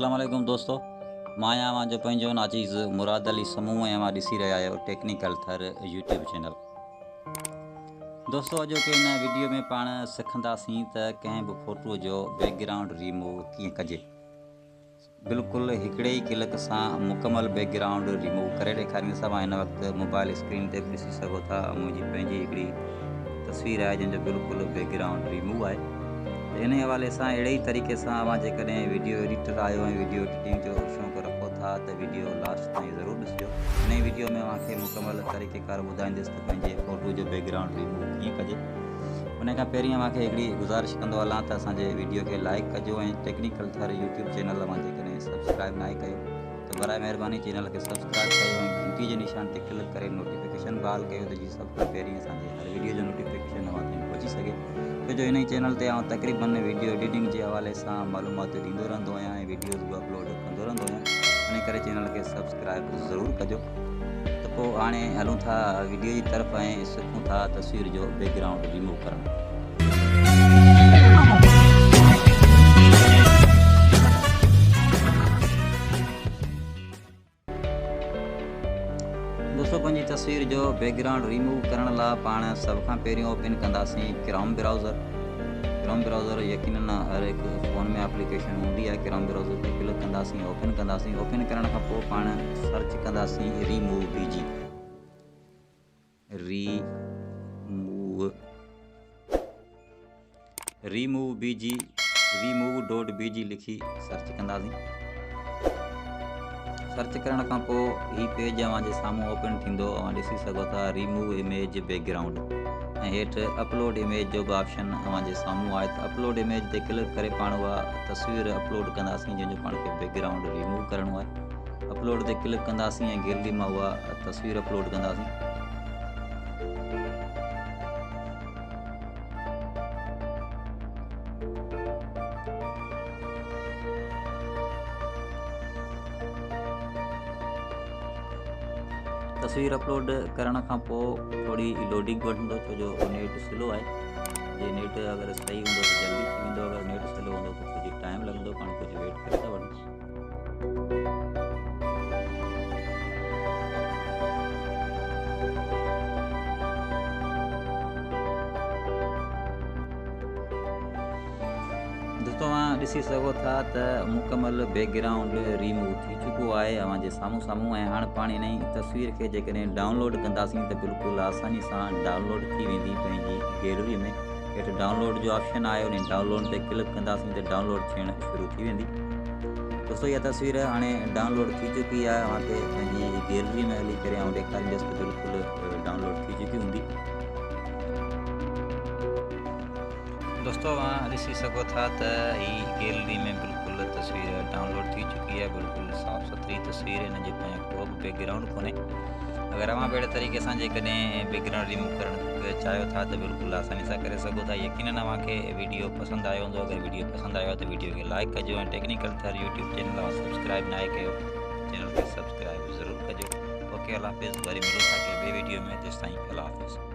अस्सलाम वालेकुम दोस्तों, मां आहियां जो पंहिंजो नाचीज़ मुराद अली समूह ऐं मां ॾिसी रहिया आहियो टेक्निकल थर यूट्यूब चैनल। दोस्तों अॼोके इन वीडियो में पाण सिखंदासीं त कंहिं बि फोटो जो बैकग्राउंड रिमूव कीअं कजे। बिल्कुलु हिकिड़े ई क्लिक सां मुकमल बैकग्राउंड रिमूव करे ॾेखारींदुसि। मां हिन वक़्तु मोबाइल स्क्रीन ते बि ॾिसी सघो था, मुंहिंजी पंहिंजी हिकिड़ी तस्वीर आहे जंहिंजो बिल्कुलु बैकग्राउंड रिमूव आहे। इन हवाले सां अहिड़े ई तरीक़े सां जेकॾहिं वीडियो एडिटर आहियो ऐं वीडियो एडिटिंग जो शौक़ु रखो था त वीडियो लास्ट ताईं ज़रूरु ॾिसिजो। इन वीडियो में मूंखे मुकमल तरीक़ेकार ॿुधाईंदुसि त पंहिंजे फोटो जो बैकग्राउंड रिमूव कीअं कजे। उन खां पहिरीं मूंखे हिकिड़ी गुज़ारिश कंदो हलां त असांजे वीडियो खे लाइक कजो ऐं टेक्निकल थर यूट्यूब चैनल मां जेकॾहिं सब्सक्राइब न कयो त बराए महिरबानी चैनल खे सब्सक्राइब कयो ऐं घंटी जे निशान ते क्लिक करे नोटिफिकेशन बहाल कयो त जीअं सभ खां पहिरीं असांजे हर वीडियो जो नोटिफिकेशन अव्हां ताईं पहुची सघे। छो जो इन ई चैनल ते तक़रीबन वीडियो एडिटिंग के हवाले से मालूमात ॾींदो रहंदो आहियां ऐं वीडियोज़ भी अपलोड कंदो रहंदो आहियां। इन करे चैनल के सब्सक्राइब ज़रूर कजो। तो पोइ हाणे हलूं था वीडियो की तरफ ऐं सिखूं था तस्वीर जो बैकग्राउंड रिमूव करणु। दोस्तों पंहिंजी तस्वीर जो बैकग्राउंड रिमूव करण लाइ पाण सभ खां पहिरियों ओपन कंदासीं क्रोम ब्राउज़र। यकीनन हर एक फ़ोन में एप्लीकेशन हूंदी आहे। क्रोम ब्राउज़र ते क्लिक कंदासीं, ओपन करण खां पोइ पाण सर्च कंदासीं remove.bg लिखी सर्च कंदासीं। सर्च करण खां पोइ ही पेज अव्हांजे साम्हूं ओपन थींदो। अव्हां ॾिसी सघो था रिमूव इमेज बैकग्राउंड ऐं हेठि अपलोड इमेज जो बि ऑप्शन अव्हांजे साम्हूं आहे। त अपलोड इमेज ते क्लिक करे पाण उहा तस्वीर अपलोड कंदासीं जंहिंजो पाण खे बैकग्राउंड रिमूव करिणो आहे। अपलोड ते क्लिक कंदासीं ऐं गैलरी मां उहा तस्वीर अपलोड कंदासीं। तस्वीर अपलोड करण खां पोइ थोड़ी लोडिंग वठंदो, छो जो नेट स्लो आहे। जे नेट अगर सही हूंदो त जल्दी थी वेंदो, अगर नेट स्लो हूंदो त कुछ टाइम लॻंदो। पाण कुछ वेट करे था वठूं। दोस्तों तव्हां ॾिसी सघो था त मुकमल बैकग्राउंड रिमूव थी चुको आहे अव्हांजे साम्हूं ऐं हाणे पाण इन ई तस्वीर खे जेकॾहिं डाउनलोड कंदासीं त बिल्कुलु आसानी सां डाउनलोड थी वेंदी पंहिंजी गैलरी में। हेठि डाउनलोड जो ऑप्शन आहे, उन डाउनलोड ते क्लिक कंदासीं त डाउनलोड थियणु शुरू थी वेंदी। दोस्तों इहा तस्वीर हाणे डाउनलोड थी चुकी आहे। अव्हांखे पंहिंजी गैलरी में हली करे ॾेखारींदुसि त बिल्कुलु डाउनलोड थी चुकी हूंदी। दोस्तों वहाँ ॾिसी सघो था त ही गैलरी में बिल्कुलु तस्वीर डाउनलोड थी चुकी है। बिल्कुलु साफ़ सुथरी तस्वीर है, हिन जे को बि बैकग्राउंड कोन्हे। अगर अव्हां अहिड़े तरीक़े सां जेकॾहिं बैकग्राउंड रिमूव करणु चाहियो था त बिल्कुलु आसानी सां करे सघो था। यकीनन अव्हांखे वीडियो पसंदि आयो हूंदो। अगर वीडियो पसंदि आयो त वीडियो खे लाइक कजो ऐं टेक्निकल थर यूट्यूब चैनल सब्सक्राइब न कयो चैनल खे सब्सक्राइब ज़रूरु कजो। ओके, अल्लाह हाफ़िज़। वरी मिलूं था के ॿिए वीडियो में। तेसिताईं अल्लाह हाफ़िज़।